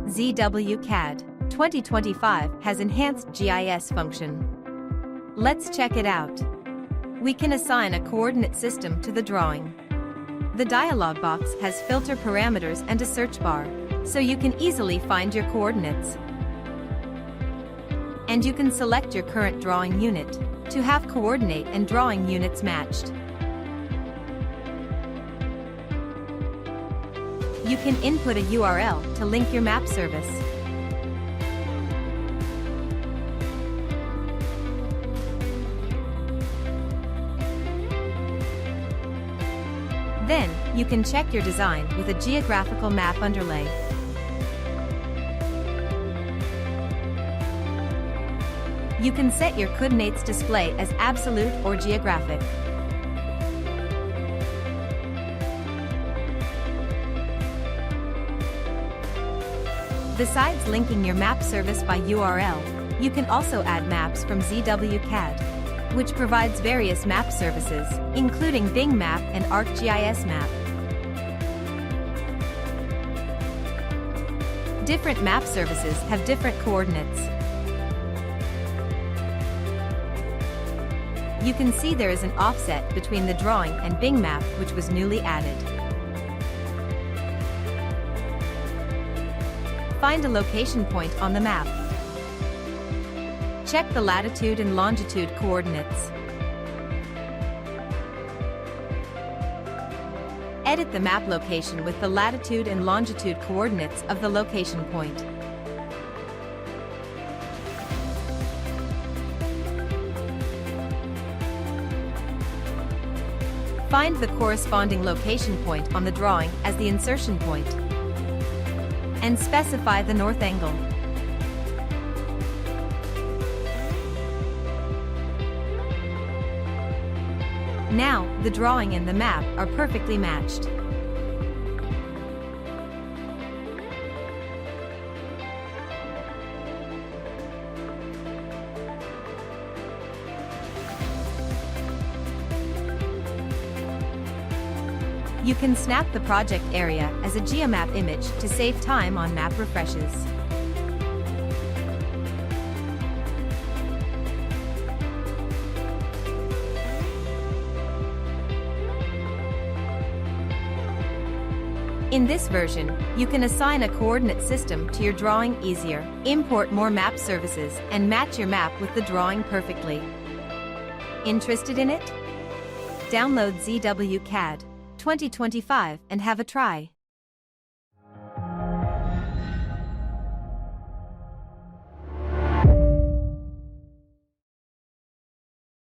ZWCAD 2025 has enhanced GIS function. Let's check it out. We can assign a coordinate system to the drawing. The dialog box has filter parameters and a search bar, so you can easily find your coordinates. And you can select your current drawing unit to have coordinate and drawing units matched. You can input a URL to link your map service. Then, you can check your design with a geographical map underlay. You can set your coordinates display as absolute or geographic. Besides linking your map service by URL, you can also add maps from ZWCAD, which provides various map services, including Bing Map and ArcGIS Map. Different map services have different coordinates. You can see there is an offset between the drawing and Bing Map, which was newly added. Find a location point on the map. Check the latitude and longitude coordinates. Edit the map location with the latitude and longitude coordinates of the location point. Find the corresponding location point on the drawing as the insertion point, and specify the north angle. Now, the drawing and the map are perfectly matched. You can snap the project area as a geomap image to save time on map refreshes. In this version, you can assign a coordinate system to your drawing easier, import more map services, and match your map with the drawing perfectly. Interested in it? Download ZWCAD 2025 and have a try.